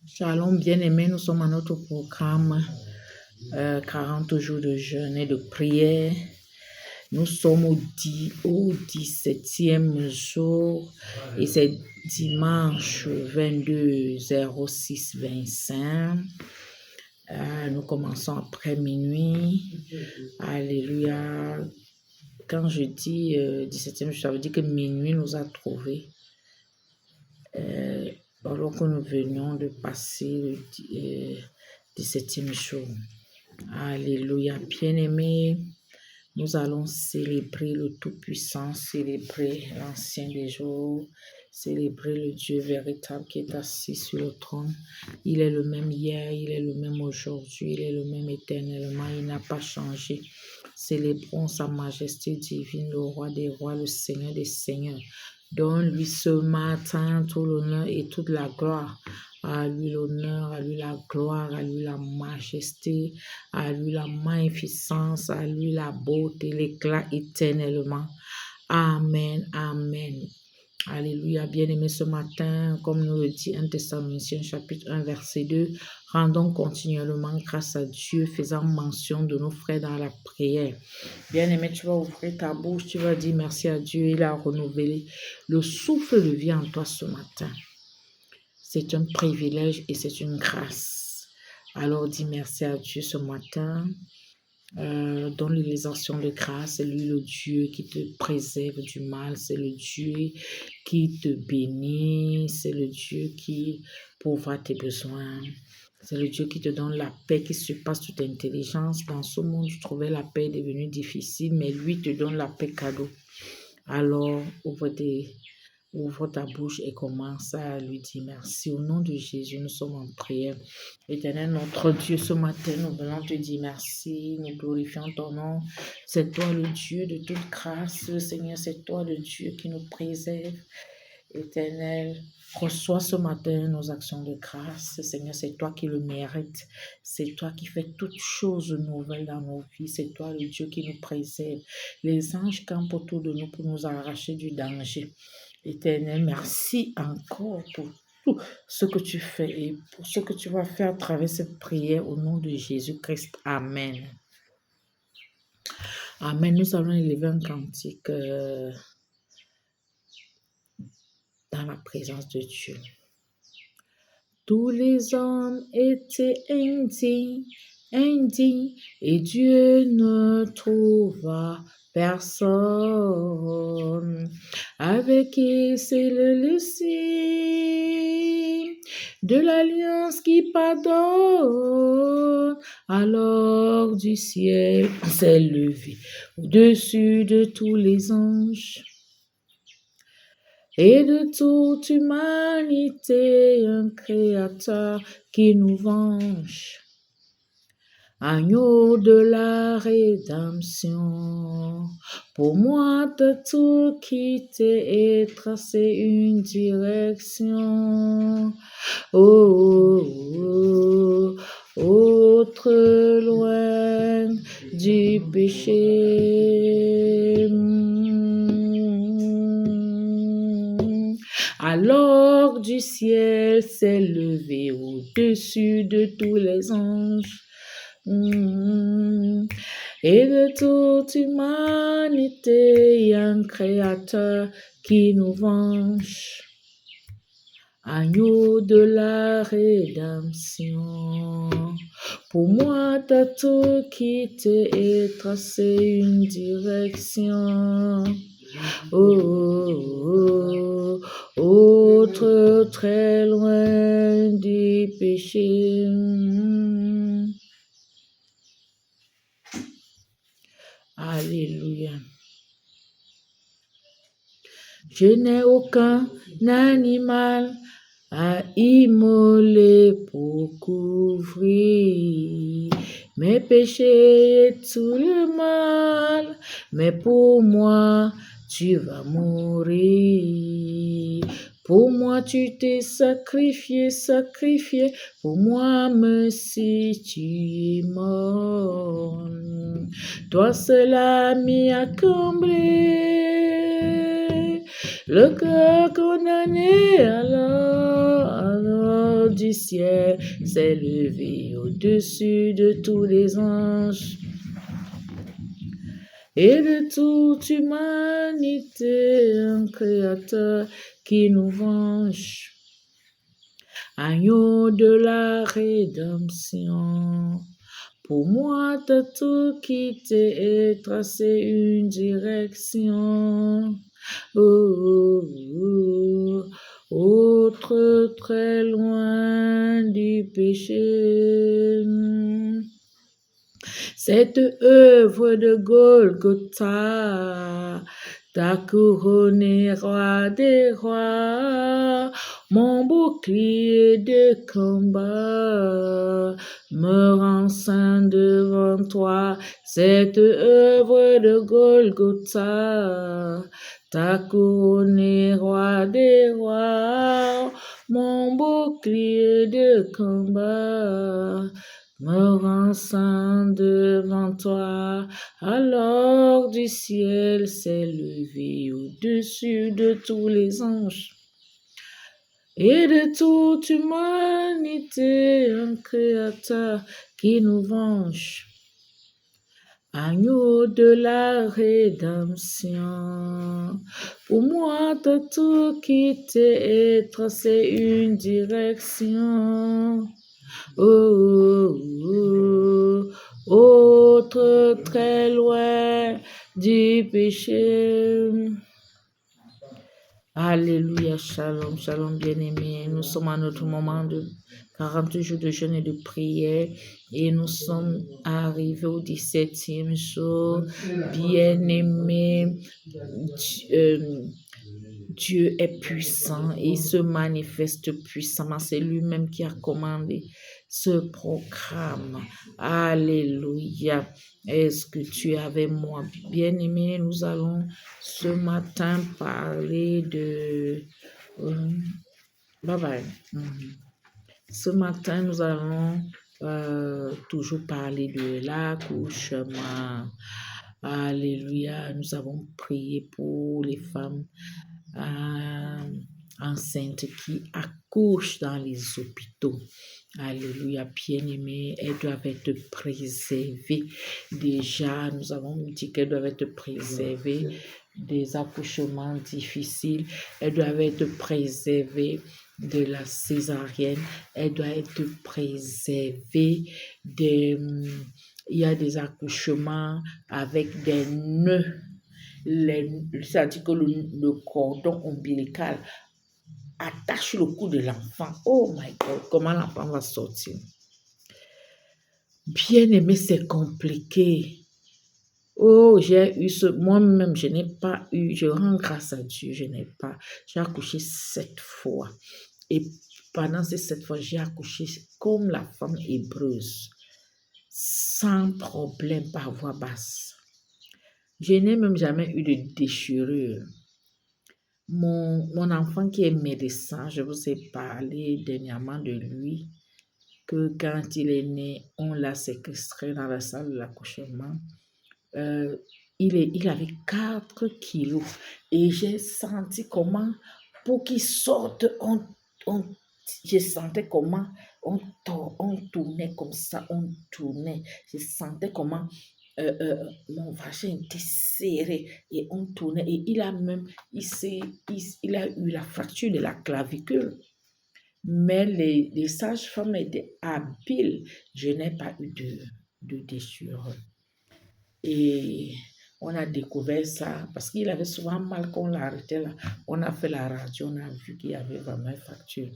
Shalom, bien-aimés, nous sommes à notre programme 40 jours de jeûne et de prière. Nous sommes au 17e jour et c'est dimanche 22/06/25. Nous commençons après minuit. Alléluia. Quand je dis 17e jour, ça veut dire que minuit nous a trouvés. Alors que nous venions de passer le 17e jour. Alléluia. Bien-aimés, nous allons célébrer le Tout-Puissant, célébrer l'Ancien des jours, célébrer le Dieu véritable qui est assis sur le trône. Il est le même hier, il est le même aujourd'hui, il est le même éternellement, il n'a pas changé. Célébrons sa majesté divine, le roi des rois, le Seigneur des seigneurs. Donne-lui ce matin tout l'honneur et toute la gloire. À lui l'honneur, à lui la gloire, à lui la majesté, à lui la magnificence, à lui la beauté, l'éclat éternellement. Amen, amen. Alléluia, bien-aimés, ce matin, comme nous le dit 1 Thessaloniciens chapitre 1 verset 2, rendons continuellement grâce à Dieu, faisant mention de nos frères dans la prière. Bien-aimé, tu vas ouvrir ta bouche, tu vas dire merci à Dieu, il a renouvelé le souffle de vie en toi ce matin. C'est un privilège et c'est une grâce. Alors dis merci à Dieu ce matin. Donne-lui les actions de grâce. C'est lui le Dieu qui te préserve du mal. C'est le Dieu qui te bénit. C'est le Dieu qui pourvoit tes besoins. C'est le Dieu qui te donne la paix qui surpasse toute intelligence. Dans ce monde, tu trouvais la paix devenue difficile, mais lui te donne la paix cadeau. Alors, ouvre ta bouche et commence à lui dire merci. Au nom de Jésus, nous sommes en prière. Éternel, notre Dieu, ce matin, nous venons te dire merci. Nous glorifions ton nom. C'est toi le Dieu de toute grâce. Seigneur, c'est toi le Dieu qui nous préserve. Éternel, reçois ce matin nos actions de grâce. Seigneur, c'est toi qui le mérites. C'est toi qui fais toutes choses nouvelles dans nos vies. C'est toi le Dieu qui nous préserve. Les anges campent autour de nous pour nous arracher du danger. Éternel, merci encore pour tout ce que tu fais et pour ce que tu vas faire à travers cette prière au nom de Jésus-Christ. Amen. Amen. Nous allons élever un cantique dans la présence de Dieu. Tous les hommes étaient indignes, et Dieu ne trouva personne avec qui c'est le signe de l'alliance qui pardonne. Alors du ciel s'est levé au-dessus de tous les anges et de toute humanité, un créateur qui nous venge. Agneau de la rédemption, pour moi t'as tout quitté et tracé une direction. Autre loin du péché. Alors du ciel s'est levé au-dessus de tous les anges et de toute humanité, un créateur qui nous venge. Agneau de la rédemption, pour moi t'as tout quitté et tracé une direction. Autre très loin du péché. Alléluia. Je n'ai aucun animal à immoler pour couvrir mes péchés et tout le mal, mais pour moi tu vas mourir. Pour moi tu t'es sacrifié, pour moi merci tu es mort. Toi cela m'y a comblé, le cœur condamné alors du ciel ciel s'est levé au-dessus de tous les anges et de toute humanité, un créateur qui nous venge. Agneau de la rédemption, pour moi t'as tout quitté et tracé une direction. Oh, oh, oh, autre très loin du péché. Cette œuvre de Golgotha t'a couronné roi des rois, mon bouclier de combat me rend saint devant toi. Cette œuvre de Golgotha t'a couronné roi des rois, mon bouclier de combat me rend saint devant toi. Alors du ciel s'est levé au-dessus de tous les anges et de toute humanité un créateur qui nous venge. Agneau de la rédemption, pour moi t'as tout quitté et tracé une direction. Oh, oh, oh, autre très loin du péché. Alléluia, shalom, shalom bien-aimés. Nous sommes à notre moment de 40 jours de jeûne et de prière et nous sommes arrivés au 17e jour. Bien-aimés, Dieu est puissant et il se manifeste puissamment. C'est lui-même qui a commandé ce programme. Alléluia. Est-ce que tu es avec moi? Bien-aimé, nous allons ce matin parler de... bye bye. Ce matin, nous allons toujours parler de l'accouchement. Alléluia. Nous avons prié pour les femmes enceintes qui accouchent dans les hôpitaux. Alléluia, bien-aimées, elles doivent être préservées. Déjà, nous avons dit qu'elles doivent être préservées des accouchements difficiles. Elles doivent être préservées de la césarienne. Elles doivent être préservées des... Il y a des accouchements avec des nœuds. C'est-à-dire que le cordon ombilical attache le cou de l'enfant. Oh my God, comment l'enfant va sortir? Bien aimé, c'est compliqué. Oh, j'ai eu moi-même, je n'ai pas eu, je rends grâce à Dieu, je n'ai pas. J'ai accouché 7 fois. Et pendant ces 7 fois, j'ai accouché comme la femme hébreuse, sans problème par voie basse. Je n'ai même jamais eu de déchirure. Mon enfant qui est médecin, je vous ai parlé dernièrement de lui, que quand il est né, on l'a séquestré dans la salle de l'accouchement. Il avait 4 kilos et j'ai senti comment, pour qu'il sorte, je sentais comment on tournait comme ça, on tournait. Je sentais comment mon vagin était serré et on tournait. Et il a eu la fracture de la clavicule. Mais les sages-femmes étaient habiles. Je n'ai pas eu de déchirure. Et on a découvert ça parce qu'il avait souvent mal quand on l'arrêtait là. On a fait la radio, on a vu qu'il y avait vraiment une fracture.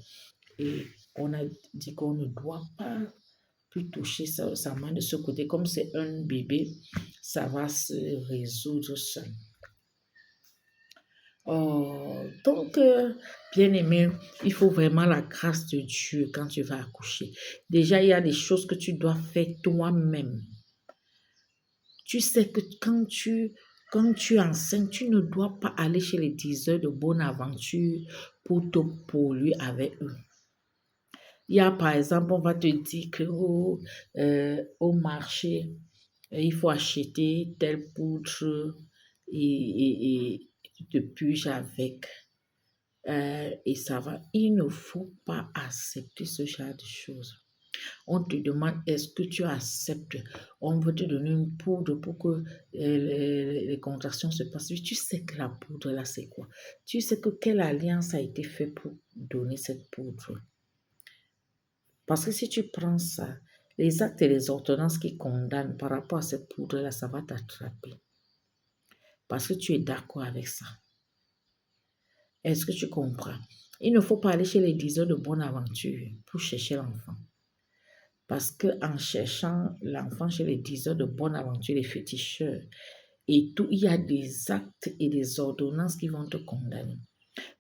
Et on a dit qu'on ne doit pas plus toucher sa main de ce côté. Comme c'est un bébé, ça va se résoudre seul. Donc, bien aimé, il faut vraiment la grâce de Dieu quand tu vas accoucher. Déjà, il y a des choses que tu dois faire toi-même. Tu sais que quand tu es enceinte, tu ne dois pas aller chez les diseurs de bonne aventure pour te polluer avec eux. Il y a par exemple, on va te dire que au marché, il faut acheter telle poudre et de puge avec. et ça va. Il ne faut pas accepter ce genre de choses. On te demande est-ce que tu acceptes. On veut te donner une poudre pour que les contractions se passent. Tu sais que la poudre là, c'est quoi? Tu sais que quelle alliance a été faite pour donner cette poudre? Parce que si tu prends ça, les actes et les ordonnances qui condamnent par rapport à cette poudre-là, ça va t'attraper. Parce que tu es d'accord avec ça. Est-ce que tu comprends? Il ne faut pas aller chez les diseurs de bonne aventure pour chercher l'enfant. Parce qu'en cherchant l'enfant chez les diseurs de bonne aventure, les féticheurs, et tout, il y a des actes et des ordonnances qui vont te condamner.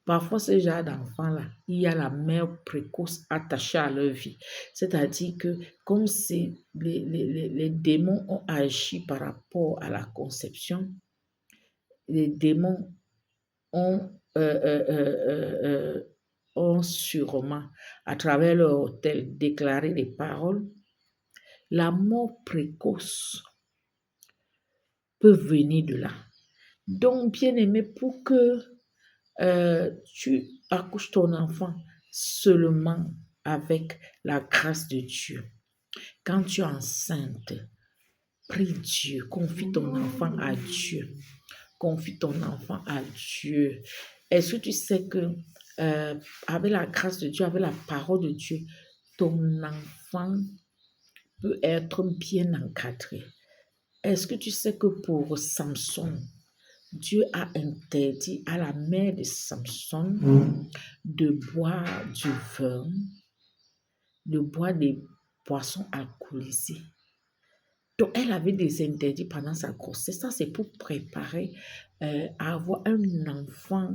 Parfois, ce genre d'enfants-là, il y a la mère précoce attachée à leur vie. C'est-à-dire que comme si les démons ont agi par rapport à la conception, les démons ont, ont sûrement, à travers leur hôtel, déclaré des paroles. La mort précoce peut venir de là. Donc, bien aimé, pour que tu accouches ton enfant seulement avec la grâce de Dieu. Quand tu es enceinte, prie Dieu, confie ton enfant à Dieu. Confie ton enfant à Dieu. Est-ce que tu sais que avec la grâce de Dieu, avec la parole de Dieu, ton enfant peut être bien encadré? Est-ce que tu sais que pour Samson, Dieu a interdit à la mère de Samson de boire du vin, de boire des boissons alcoolisées. Donc, elle avait des interdits pendant sa grossesse. Ça, c'est pour préparer à avoir un enfant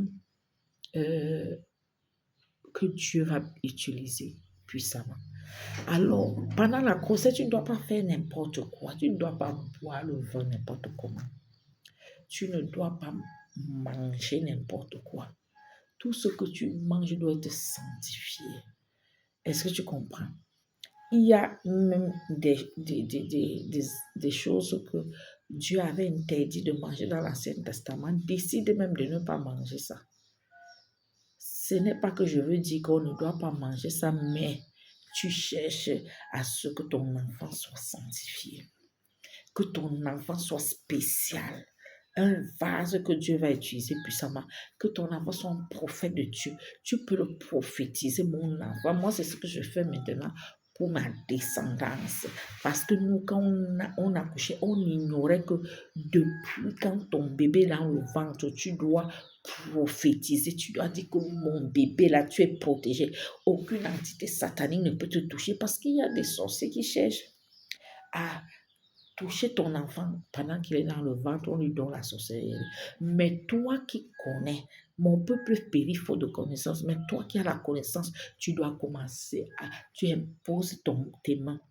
que Dieu va utiliser puissamment. Alors, pendant la grossesse, tu ne dois pas faire n'importe quoi. Tu ne dois pas boire le vin n'importe comment. Tu ne dois pas manger n'importe quoi. Tout ce que tu manges doit être sanctifié. Est-ce que tu comprends? Il y a même des choses que Dieu avait interdit de manger dans l'Ancien Testament. Décide même de ne pas manger ça. Ce n'est pas que je veux dire qu'on ne doit pas manger ça, mais tu cherches à ce que ton enfant soit sanctifié, que ton enfant soit spécial. Un vase que Dieu va utiliser puissamment, que ton enfant soit un prophète de Dieu. Tu peux le prophétiser, mon enfant. Moi, c'est ce que je fais maintenant pour ma descendance. Parce que nous, quand on accouchait, on ignorait que depuis quand ton bébé est dans le ventre, tu dois prophétiser. Tu dois dire que mon bébé, là, tu es protégé. Aucune entité satanique ne peut te toucher parce qu'il y a des sorciers qui cherchent à toucher ton enfant pendant qu'il est dans le ventre, on lui donne la sorcellerie. Mais toi qui connais, mon peuple périt faute de connaissance, mais toi qui as la connaissance, tu dois commencer tu imposes tes mains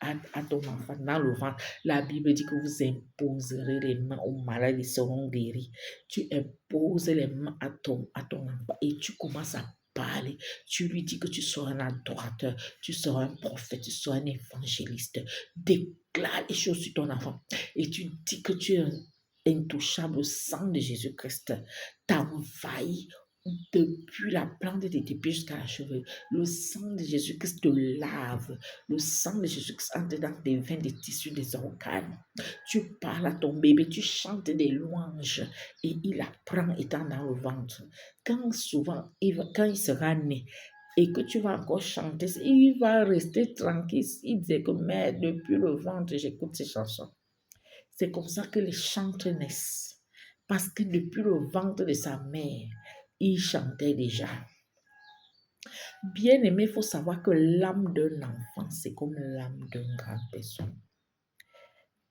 à ton enfant dans le ventre. La Bible dit que vous imposerez les mains aux malades, ils seront guéris. Tu imposes les mains à ton enfant et tu commences à parler. Tu lui dis que tu seras un adorateur, tu seras un prophète, tu seras un évangéliste. Déclare les choses sur ton enfant et tu dis que tu es intouchable. Au sang de Jésus-Christ t'envahit depuis la plante de tes pieds jusqu'à la cheveux. Le sang de Jésus-Christ te lave. Le sang de Jésus-Christ entre dans tes veines, des tissus, des organes. Tu parles à ton bébé, tu chantes des louanges et il apprend étant dans le ventre. Quand il sera né et que tu vas encore chanter, il va rester tranquille. Il disait que mais depuis le ventre, j'écoute ces chansons. C'est comme ça que les chants naissent. Parce que depuis le ventre de sa mère, il chantait déjà. Bien aimé, il faut savoir que l'âme d'un enfant, c'est comme l'âme d'une grande personne.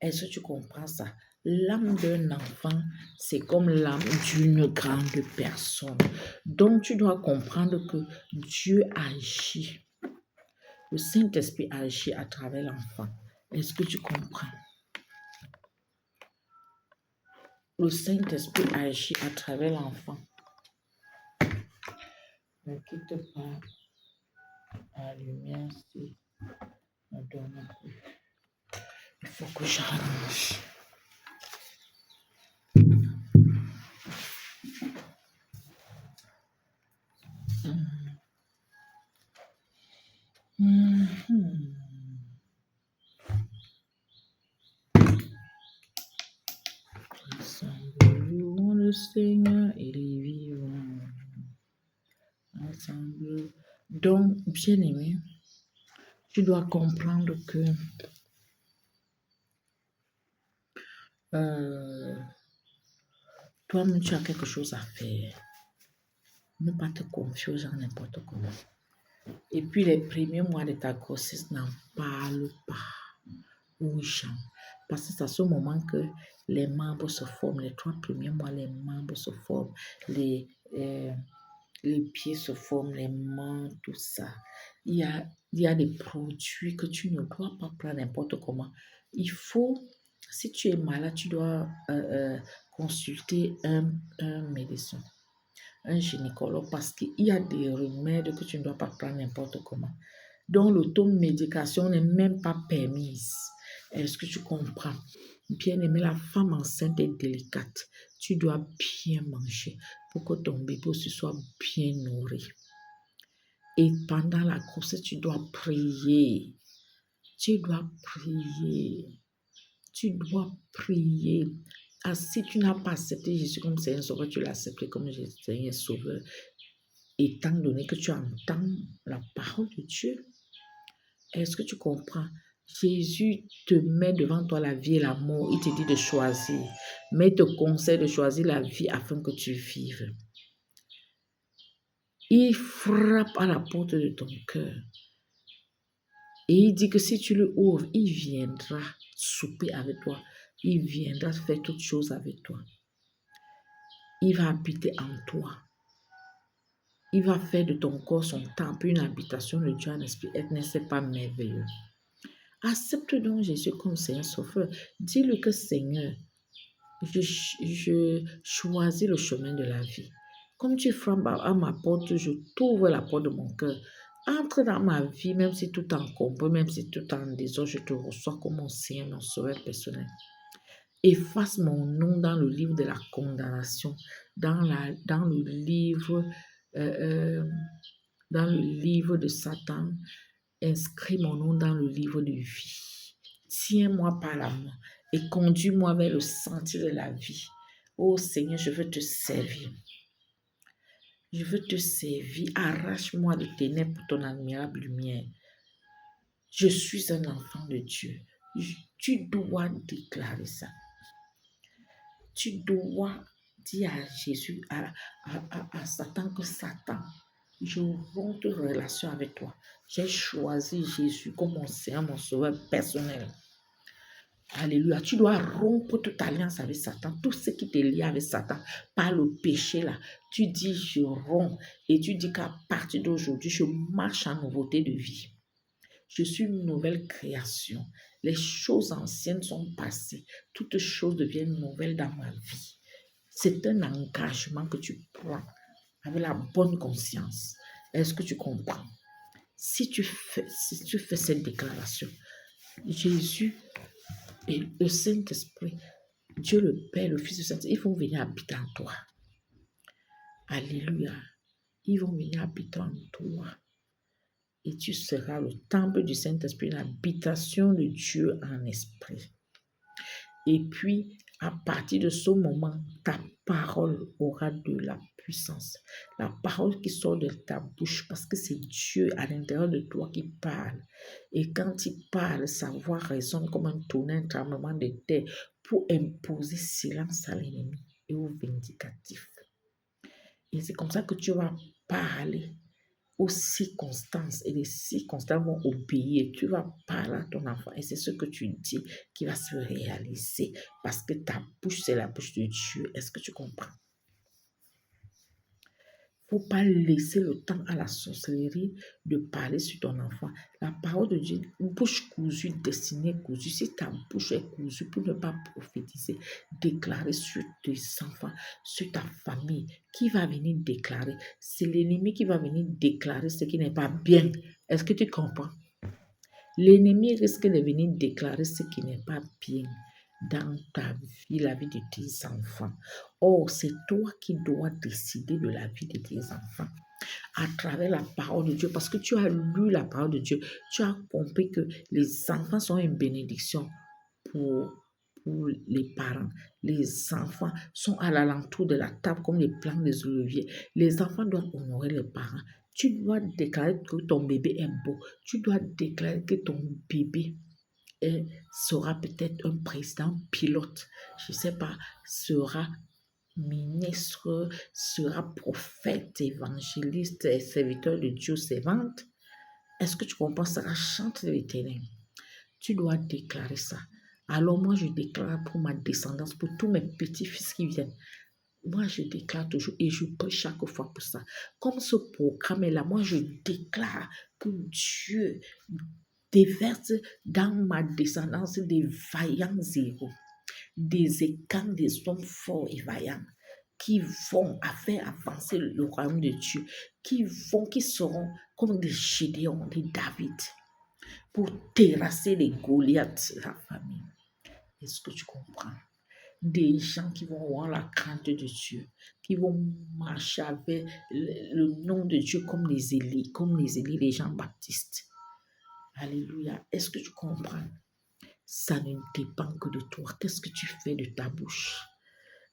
Est-ce que tu comprends ça? L'âme d'un enfant, c'est comme l'âme d'une grande personne. Donc, tu dois comprendre que Dieu agit. Le Saint-Esprit agit à travers l'enfant. Est-ce que tu comprends? Le Saint-Esprit agit à travers l'enfant. Ne quitte pas la lumière si ne donne plus. Il faut que j'arrange. Mhm. Ensemble, louons le Seigneur et les vivants. Ensemble. Donc, bien-aimé, tu dois comprendre que euh, toi-même, tu as quelque chose à faire. Ne pas te confier aux gens n'importe comment. Et puis, les premiers mois de ta grossesse, n'en parle pas. Oui, Jean. Parce que c'est à ce moment que les membres se forment. Les 3 premiers mois, les membres se forment. Euh, les pieds se forment, les mains, tout ça. Il y a des produits que tu ne dois pas prendre n'importe comment. Il faut, si tu es malade, tu dois consulter un médecin, un gynécologue, parce qu'il y a des remèdes que tu ne dois pas prendre n'importe comment. Donc, l'automédication n'est même pas permise. Est-ce que tu comprends? Bien aimé, la femme enceinte est délicate. Tu dois bien manger pour que ton bébé aussi soit bien nourri. Et pendant la grossesse, tu dois prier. Tu dois prier. Tu dois prier. Ah, si tu n'as pas accepté Jésus comme Seigneur Sauveur, tu l'as accepté comme Seigneur Sauveur. Étant donné que tu entends la parole de Dieu, est-ce que tu comprends? Jésus te met devant toi la vie et la mort. Il te dit de choisir. Mais il te conseille de choisir la vie afin que tu vives. Il frappe à la porte de ton cœur. Et il dit que si tu le ouvres, il viendra souper avec toi. Il viendra faire toutes choses avec toi. Il va habiter en toi. Il va faire de ton corps son temple, une habitation de Dieu en esprit. N'est-ce pas merveilleux? Accepte donc Jésus comme Seigneur Sauveur. Dis-lui que Seigneur, je choisis le chemin de la vie. Comme tu frappes à ma porte, je t'ouvre la porte de mon cœur. Entre dans ma vie, même si tout encombré, même si tout en désordre, je te reçois comme mon Seigneur, mon Sauveur personnel. Efface mon nom dans le livre de la condamnation, dans le livre, euh, euh, dans le livre de Satan. Inscris mon nom dans le livre de vie. Tiens-moi par la main et conduis-moi vers le sentier de la vie. Oh Seigneur, je veux te servir. Je veux te servir. Arrache-moi de ténèbres pour ton admirable lumière. Je suis un enfant de Dieu. Tu dois déclarer ça. Tu dois dire à Jésus, à Satan que Satan, je romps toute relation avec toi. J'ai choisi Jésus comme mon Seigneur, mon Sauveur personnel. Alléluia. Tu dois rompre toute alliance avec Satan. Tout ce qui te lie avec Satan par le péché là. Tu dis je romps et tu dis qu'à partir d'aujourd'hui, je marche en nouveauté de vie. Je suis une nouvelle création. Les choses anciennes sont passées. Toutes choses deviennent nouvelles dans ma vie. C'est un engagement que tu prends avec la bonne conscience. Est-ce que tu comprends? Si tu fais cette déclaration, Jésus et le Saint-Esprit, Dieu le Père, le Fils, le Saint-Esprit, ils vont venir habiter en toi. Alléluia. Ils vont venir habiter en toi. Et tu seras le temple du Saint-Esprit, l'habitation de Dieu en esprit. Et puis, à partir de ce moment, ta parole aura de la puissance. La parole qui sort de ta bouche, parce que c'est Dieu à l'intérieur de toi qui parle. Et quand il parle, sa voix résonne comme un tonnerre, un tremblement de terre pour imposer silence à l'ennemi et aux vindicatifs. Et c'est comme ça que tu vas parler aux circonstances et les circonstances vont obéir. Tu vas parler à ton enfant et c'est ce que tu dis qui va se réaliser parce que ta bouche, c'est la bouche de Dieu. Est-ce que tu comprends? Il ne faut pas laisser le temps à la sorcellerie de parler sur ton enfant. La parole de Dieu, une bouche cousue, destinée cousue. Si ta bouche est cousue pour ne pas prophétiser, déclarer sur tes enfants, sur ta famille, qui va venir déclarer? C'est l'ennemi qui va venir déclarer ce qui n'est pas bien. Est-ce que tu comprends? L'ennemi risque de venir déclarer ce qui n'est pas bien dans ta vie, la vie de tes enfants. Or, c'est toi qui dois décider de la vie de tes enfants. à travers la parole de Dieu, parce que tu as lu la parole de Dieu, tu as compris que les enfants sont une bénédiction pour, pour les parents. Les enfants sont à l'alentour de la table comme les plants des oliviers. Les enfants doivent honorer les parents. Tu dois déclarer que ton bébé est beau. Tu dois déclarer que ton bébé sera peut-être un président pilote, je ne sais pas, sera ministre, sera prophète, évangéliste, serviteur de Dieu, servante. Est-ce que tu comprends? Sera chante de l'éternel. Tu dois déclarer ça. Alors moi, je déclare pour ma descendance, pour tous mes petits-fils qui viennent. Moi, je déclare toujours et je prie chaque fois pour ça. Comme ce programme est là, moi, je déclare que Dieu déverse dans ma descendance des vaillants héros, des écans, des hommes forts et vaillants qui vont faire avancer le royaume de Dieu, qui seront comme des Gédéons, des David, pour terrasser les Goliaths de la famille. Est-ce que tu comprends? Des gens qui vont avoir la crainte de Dieu, qui vont marcher avec le nom de Dieu comme les Élis, les Jean-Baptiste. Alléluia. Est-ce que tu comprends? Ça ne dépend que de toi. Qu'est-ce que tu fais de ta bouche?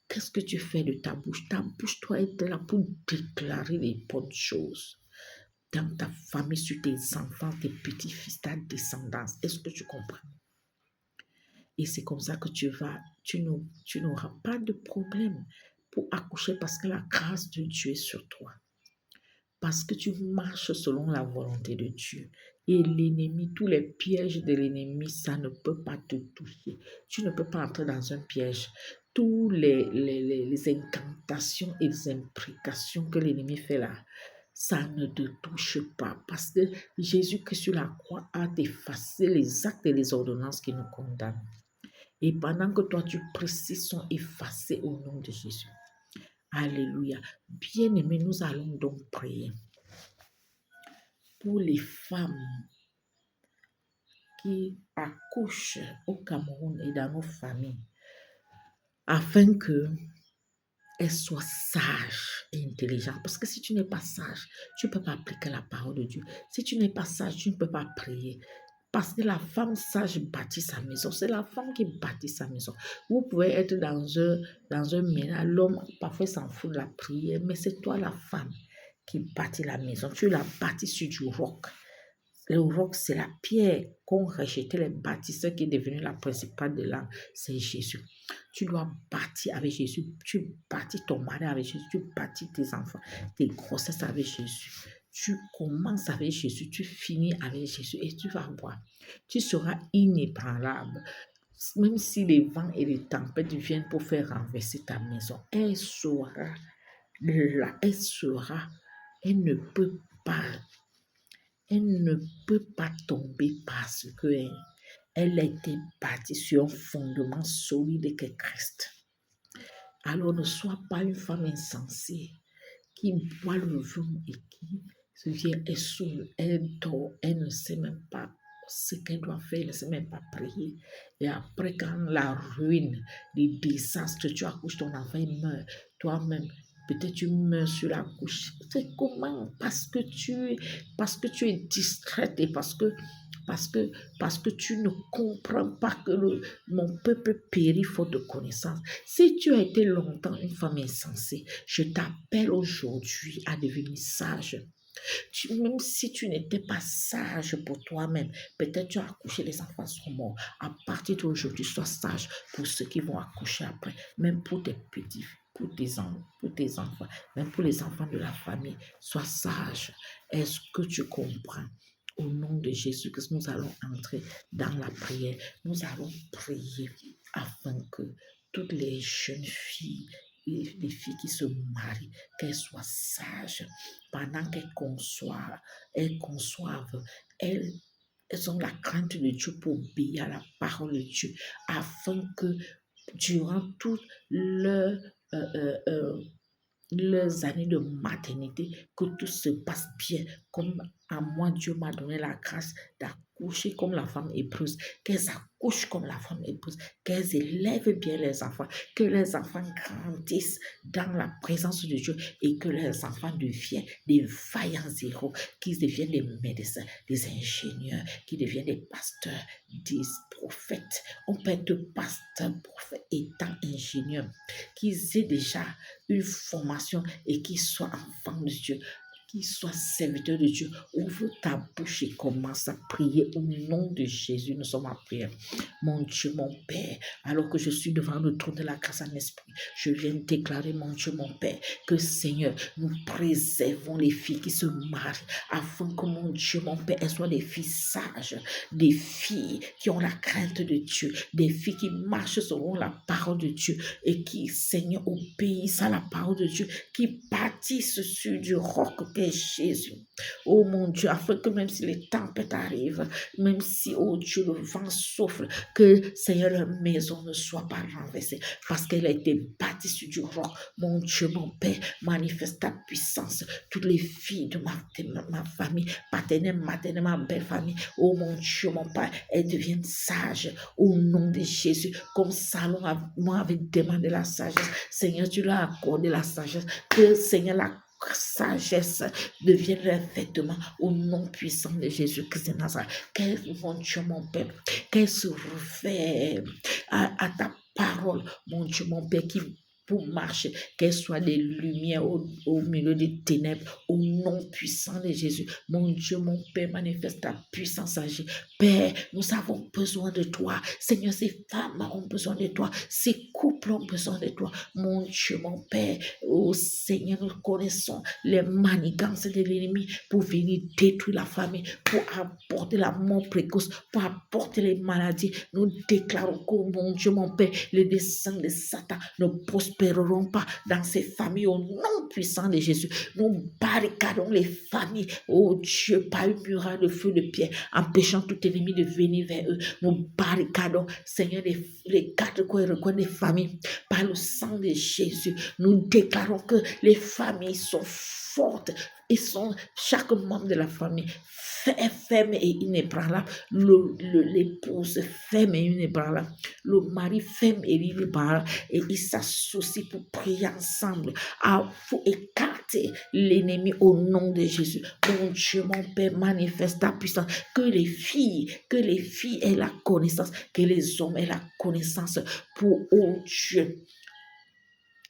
Qu'est-ce que tu fais de ta bouche? Ta bouche doit être là pour déclarer les bonnes choses dans ta famille, sur tes enfants, tes petits-fils, ta descendance. Est-ce que tu comprends? Et c'est comme ça que tu n'auras pas de problème pour accoucher parce que la grâce de Dieu est sur toi. Parce que tu marches selon la volonté de Dieu. Et l'ennemi, tous les pièges de l'ennemi, ça ne peut pas te toucher. Tu ne peux pas entrer dans un piège. Tous les incantations et les imprécations que l'ennemi fait là, ça ne te touche pas. Parce que Jésus-Christ sur la croix a effacé les actes et les ordonnances qui nous condamnent. Et pendant que toi, tu précises, sont effacés au nom de Jésus. Alléluia. Bien-aimés, nous allons donc prier pour les femmes qui accouchent au Cameroun et dans nos familles, afin qu'elles soient sages et intelligentes. Parce que si tu n'es pas sage, tu ne peux pas appliquer la parole de Dieu. Si tu n'es pas sage, tu ne peux pas prier. Parce que la femme sage bâtit sa maison. C'est la femme qui bâtit sa maison. Vous pouvez être dans un ménage. L'homme, parfois, s'en fout de la prière. Mais c'est toi, la femme, qui bâtit la maison. Tu la bâtis sur du roc. Le roc, c'est la pierre qu'ont rejeté les bâtisseurs qui est devenue la principale de l'âme. C'est Jésus. Tu dois bâtir avec Jésus. Tu bâtis ton mari avec Jésus. Tu bâtis tes enfants, tes grossesses avec Jésus. Tu commences avec Jésus. Tu finis avec Jésus. Et tu vas voir. Tu seras inébranlable. Même si les vents et les tempêtes viennent pour faire renverser ta maison, elle sera là. Elle ne peut pas. Elle ne peut pas tomber parce qu'elle a été bâtie sur un fondement solide qu'est Christ. Alors ne sois pas une femme insensée qui boit le vin et qui se vient, elle saoule, elle dort, elle ne sait même pas ce qu'elle doit faire, elle ne sait même pas prier. Et après, quand la ruine, les désastres, tu accouches ton enfant, il meurt, toi-même, peut-être tu meurs sur la couche. C'est comment? Parce que tu es distraite et parce que tu ne comprends pas que mon peuple périt faute de connaissance. Si tu as été longtemps une femme insensée, je t'appelle aujourd'hui à devenir sage. Même si tu n'étais pas sage pour toi-même, peut-être tu as accouché, les enfants sont morts. À partir d'aujourd'hui, sois sage pour ceux qui vont accoucher après, même pour tes petits, pour tes enfants, même pour les enfants de la famille. Sois sage. Est-ce que tu comprends? Au nom de Jésus, que nous allons entrer dans la prière. Nous allons prier afin que toutes les jeunes filles, les filles qui se marient, qu'elles soient sages pendant qu'elles conçoivent, elles ont la crainte de Dieu pour obéir à la parole de Dieu, afin que durant toutes leurs années de maternité, que tout se passe bien, comme À moi, Dieu m'a donné la grâce d'accoucher comme la femme épouse, qu'elles accouchent comme la femme épouse, qu'elles élèvent bien les enfants, que les enfants grandissent dans la présence de Dieu et que les enfants deviennent des vaillants héros, qu'ils deviennent des médecins, des ingénieurs, qu'ils deviennent des pasteurs, des prophètes. On peut être pasteur, prophète, étant ingénieur, qu'ils aient déjà une formation et qu'ils soient enfants de Dieu, qu'ils soient serviteurs de Dieu. Ouvre ta bouche et commence à prier au nom de Jésus. Nous sommes en prière. Mon Dieu, mon Père, alors que je suis devant le trône de la grâce en esprit, je viens déclarer, mon Dieu, mon Père, que Seigneur, nous préservons les filles qui se marient, afin que, mon Dieu, mon Père, elles soient des filles sages, des filles qui ont la crainte de Dieu, des filles qui marchent selon la parole de Dieu et qui, Seigneur, obéissent à la parole de Dieu, qui bâtissent sur du roc qu'est Jésus. Oh mon Dieu, afin que même si les tempêtes arrivent, même si, oh Dieu, le vent souffle, que, Seigneur, leur maison ne soit pas renversée, parce qu'elle a été bâtie sur du roc. Mon Dieu, mon Père, manifeste ta puissance. Toutes les filles de ma famille, paternelle, maternelle, ma belle famille, oh mon Dieu, mon Père, elles deviennent sages au nom de Jésus. Comme Salomon moi avait demandé la sagesse, Seigneur, tu leur as accordé la sagesse. Que, Seigneur, la sagesse devienne leur vêtement au nom puissant de Jésus-Christ de Nazareth. Mon Dieu, mon Père, qu'elle se réfère à ta parole, mon Dieu, mon Père, qui pour marcher, qu'elles soient des lumières au milieu des ténèbres, au nom puissant de Jésus. Mon Dieu, mon Père, manifeste ta puissance agir. Père, nous avons besoin de toi. Seigneur, ces femmes ont besoin de toi. Ces couples ont besoin de toi. Mon Dieu, mon Père, oh Seigneur, nous connaissons les manigances de l'ennemi pour venir détruire la famille, pour apporter la mort précoce, pour apporter les maladies. Nous déclarons que, mon Dieu, mon Père, les desseins de Satan ne prospéreront pas dans ces familles au nom puissant de Jésus. Nous barricadons les familles, oh Dieu, par une muraille de feu de pierre, empêchant tout ennemi de venir vers eux. Nous barricadons, Seigneur, les quatre coins des familles par le sang de Jésus. Nous déclarons que les familles sont fortes et sont chaque membre de la famille ferme et inébranlable, l'épouse ferme et inébranlable, le mari ferme et inébranlable, et ils s'associent pour prier ensemble, pour écarter l'ennemi au nom de Jésus. Mon Dieu, mon Père, manifeste ta puissance, que les filles aient la connaissance, que les hommes aient la connaissance pour, oh Dieu,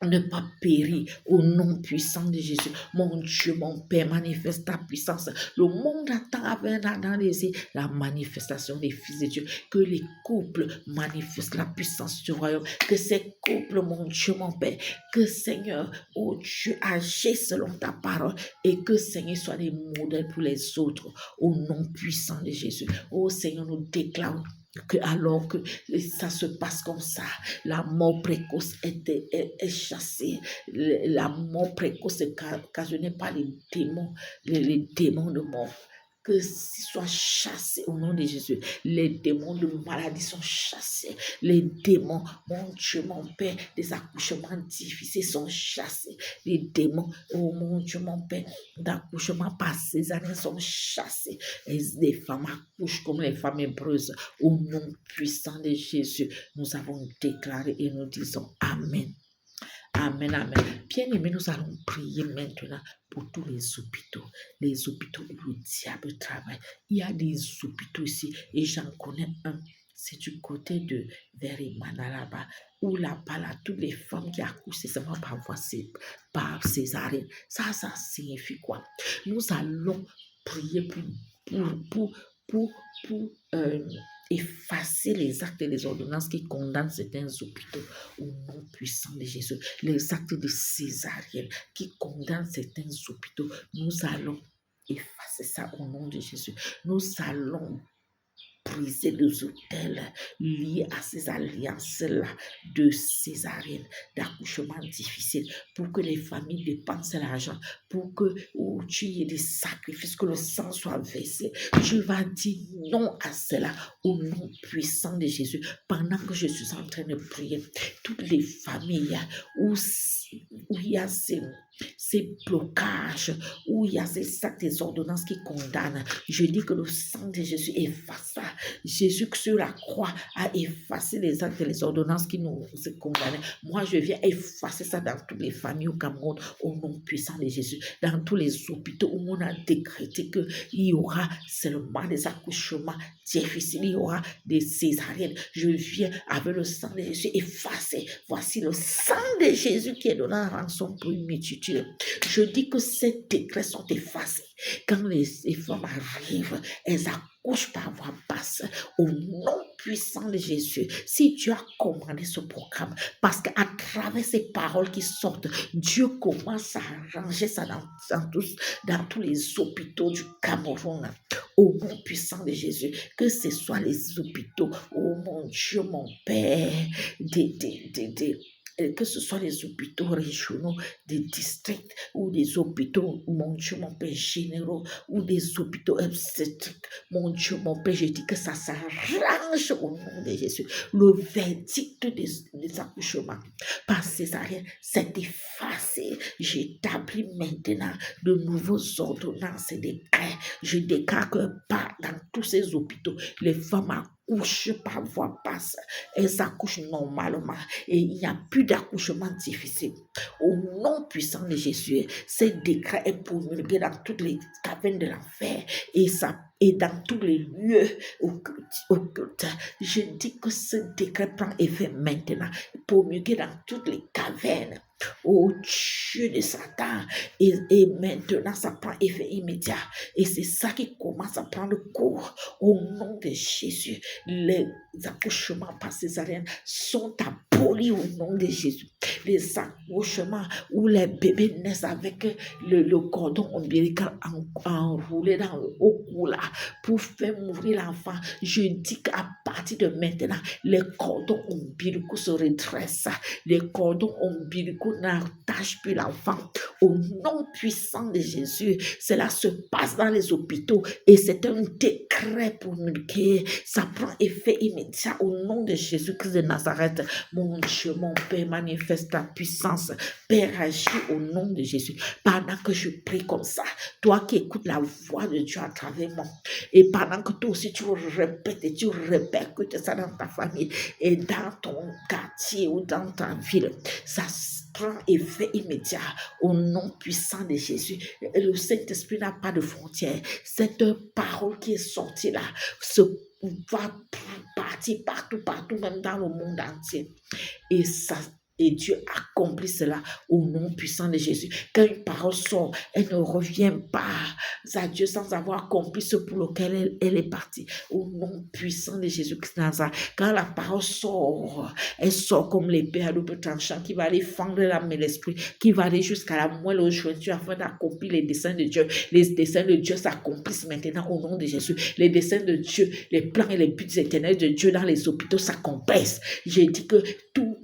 ne pas périr au nom puissant de Jésus. Mon Dieu, mon Père, manifeste ta puissance. Le monde attend avec un ardent désir la manifestation des fils de Dieu. Que les couples manifestent la puissance du royaume. Que ces couples, mon Dieu, mon Père, que Seigneur, oh Dieu, agisse selon ta parole et que Seigneur soit des modèles pour les autres au nom puissant de Jésus. Oh Seigneur, nous déclarons que alors que ça se passe comme ça, la mort précoce est chassée. La mort précoce est occasionnée par les démons de mort. Que soit chassé au nom de Jésus. Les démons de maladie sont chassés. Les démons, mon Dieu, mon Père, des accouchements difficiles sont chassés. Les démons, oh mon Dieu, mon Père, d'accouchement par césarienne sont chassés. Et les femmes accouchent comme les femmes hébreuses. Au nom puissant de Jésus, nous avons déclaré et nous disons Amen. Amen, amen. Bien-aimés, nous allons prier maintenant pour tous les hôpitaux où le diable travaille. Il y a des hôpitaux ici et j'en connais un. C'est du côté de Verimana là-bas, où là-bas, là, toutes les femmes qui accouchent, c'est seulement par césarienne. Ça signifie quoi? Nous allons prier pour effacer les actes et les ordonnances qui condamnent certains hôpitaux au nom puissant de Jésus. Les actes de césarienne qui condamnent certains hôpitaux, nous allons effacer ça au nom de Jésus. Nous allons briser les autels liés à ces alliances-là de césarienne, d'accouchement difficile, pour que les familles dépensent l'argent, pour que tu y ait des sacrifices, que le sang soit versé. Je vais dire non à cela au nom puissant de Jésus. Pendant que je suis en train de prier, toutes les familles où il y a ces blocages, où il y a ces sacs des ordonnances qui condamnent, je dis que le sang de Jésus efface ça. Jésus sur la croix a effacé les actes et les ordonnances qui nous condamnaient. Moi, je viens effacer ça dans toutes les familles au Cameroun, au nom puissant de Jésus. Dans tous les hôpitaux où on a décrété qu'il y aura seulement des accouchements difficiles, il y aura des césariennes. Je viens avec le sang de Jésus effacer. Voici le sang de Jésus qui est donné en rançon pour une multitude. Je dis que ces décrets sont effacés. Quand les femmes arrivent, elles accouchent par voie basse au nom puissant de Jésus. Si Dieu a commandé ce programme, parce qu'à travers ces paroles qui sortent, Dieu commence à arranger ça dans tous les hôpitaux du Cameroun. Au nom puissant de Jésus, que ce soit les hôpitaux, oh mon Dieu, mon Père, que ce soit les hôpitaux régionaux, des districts ou des hôpitaux, mon Dieu, mon Père, généraux ou des hôpitaux obstétriques, mon Dieu, mon Père, je dis que ça s'arrange au nom de Jésus. Le verdict des accouchements par césarienne s'est effacé. J'établis maintenant de nouveaux ordonnances et décrets. Je déclare que dans tous ces hôpitaux, les femmes accouchent par voie basse. Elles accouchent normalement et il n'y a plus d'accouchement difficile. Au nom puissant de Jésus, ce décret est promulgué dans toutes les cavernes de l'enfer et dans tous les lieux occultes. Je dis que ce décret prend effet maintenant, promulgué dans toutes les cavernes. Oh Dieu de Satan, et maintenant ça prend effet immédiat, et c'est ça qui commence à prendre cours au nom de Jésus. Les accouchements par césarienne sont abolis au nom de Jésus. Les accouchements où les bébés naissent avec le cordon ombilical enroulé dans le haut cou là pour faire mourir l'enfant, je dis qu'à partir de maintenant, les cordons ombilicaux se redressent, les cordons ombilicaux n'attachent plus l'enfant. Au nom puissant de Jésus, cela se passe dans les hôpitaux et c'est un décret promulgué. Ça prend effet immédiat au nom de Jésus-Christ de Nazareth. Mon Dieu, mon Père, manifeste ta puissance. Père, agis au nom de Jésus. Pendant que je prie comme ça, toi qui écoutes la voix de Dieu à travers moi, et pendant que toi aussi tu répètes et tu répercutes ça dans ta famille et dans ton quartier ou dans ta ville, ça prend effet immédiat au nom puissant de Jésus. Le Saint-Esprit n'a pas de frontières. Cette parole qui est sortie là va partir partout, même dans le monde entier. Et Dieu accomplit cela au nom puissant de Jésus. Quand une parole sort, elle ne revient pas à Dieu sans avoir accompli ce pour lequel elle est partie. Au nom puissant de Jésus-Christ Nazareth. Quand la parole sort, elle sort comme l'épée à double tranchant qui va aller fendre l'âme et l'esprit, qui va aller jusqu'à la moelle aux jointures afin d'accomplir les desseins de Dieu. Les desseins de Dieu s'accomplissent maintenant au nom de Jésus. Les desseins de Dieu, les plans et les buts éternels de Dieu dans les hôpitaux s'accomplissent. J'ai dit que tout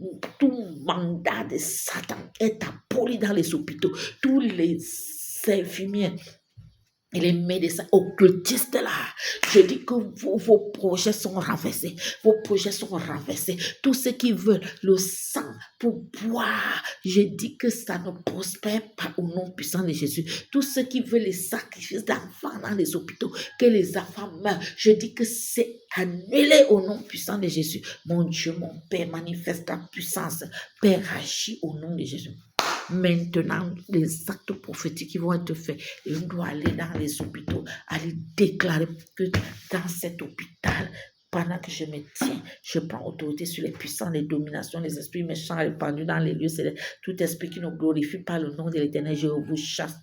mandat de Satan est aboli dans les hôpitaux. Tous les infirmiers et les médecins occultistes là, je dis que vos projets sont renversés. Vos projets sont renversés. Tous ceux qui veulent le sang pour boire, je dis que ça ne prospère pas au nom puissant de Jésus. Tous ceux qui veulent les sacrifices d'enfants dans les hôpitaux, que les enfants meurent, je dis que c'est annulé au nom puissant de Jésus. Mon Dieu, mon Père, manifeste ta puissance. Père, agis au nom de Jésus. Maintenant, les actes prophétiques qui vont être faits, et on doit aller dans les hôpitaux, aller déclarer que dans cet hôpital, pendant que je me tiens, je prends autorité sur les puissants, les dominations, les esprits méchants répandus dans les lieux célestes. Tout esprit qui ne glorifie pas le nom de l'Éternel, je vous chasse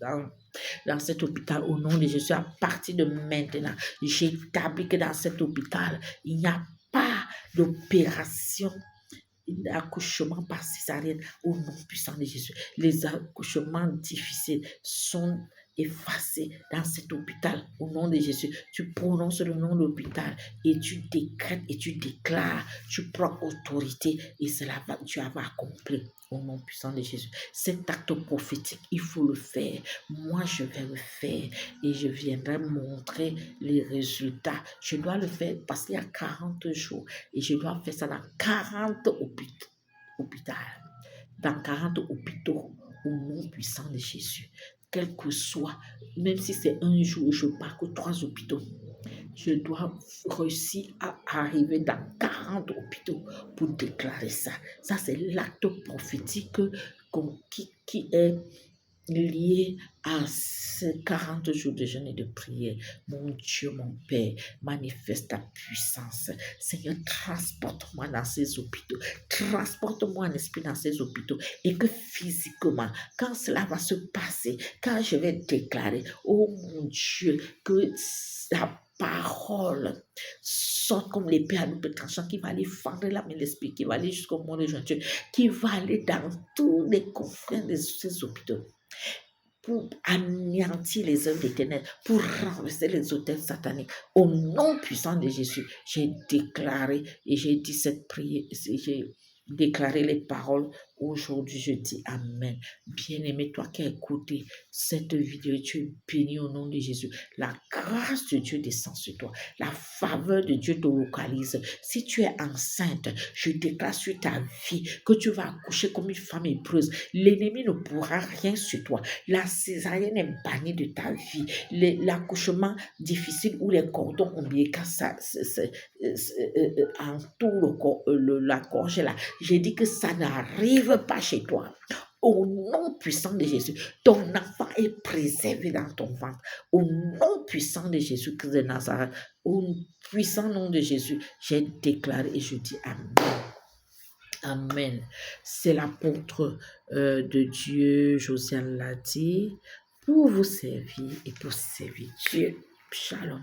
dans cet hôpital au nom de Jésus. À partir de maintenant, j'établis que dans cet hôpital, il n'y a pas d'opération d'accouchement par césarienne au nom puissant de Jésus. Les accouchements difficiles sont effacé dans cet hôpital au nom de Jésus. Tu prononces le nom de l'hôpital et tu décrètes et tu déclares, tu prends autorité et cela va, tu vas accomplir au nom puissant de Jésus. Cet acte prophétique, il faut le faire. Moi, je vais le faire et je viendrai montrer les résultats. Je dois le faire parce qu'il y a 40 jours et je dois faire ça dans 40 hôpitaux. Dans 40 hôpitaux au nom puissant de Jésus. Quel que soit, même si c'est un jour, je parcours 3 hôpitaux. Je dois réussir à arriver dans 40 hôpitaux pour déclarer ça. Ça, c'est l'acte prophétique qui est lié à ces 40 jours de jeûne et de prière. Mon Dieu, mon Père, manifeste ta puissance. Seigneur, transporte-moi dans ces hôpitaux. Transporte-moi en esprit dans ces hôpitaux. Et que physiquement, quand cela va se passer, quand je vais déclarer, oh mon Dieu, que la parole sorte comme l'épée à double tranchant qui va aller fendre l'âme et l'esprit, qui va aller jusqu'au monde de jointure, qui va aller dans tous les confins de ces hôpitaux pour anéantir les œuvres des ténèbres, pour renverser les autels sataniques. Au nom puissant de Jésus, j'ai déclaré et j'ai dit cette prière, j'ai déclaré les paroles. Aujourd'hui, je dis Amen. Bien-aimé, toi qui as écouté cette vidéo, tu es béni au nom de Jésus. La grâce de Dieu descend sur toi. La faveur de Dieu te localise. Si tu es enceinte, je déclare sur ta vie que tu vas accoucher comme une femme épreuse. L'ennemi ne pourra rien sur toi. La césarienne est bannie de ta vie. L'accouchement difficile ou les cordons ombilicaux entourent la gorge là. J'ai dit que ça n'arrive pas chez toi. Au nom puissant de Jésus, ton enfant est préservé dans ton ventre. Au nom puissant de Jésus-Christ de Nazareth, au puissant nom de Jésus, j'ai déclaré et je dis Amen. Amen. C'est l'apôtre de Dieu, Josiane l'a dit, pour vous servir et pour servir Dieu. Shalom.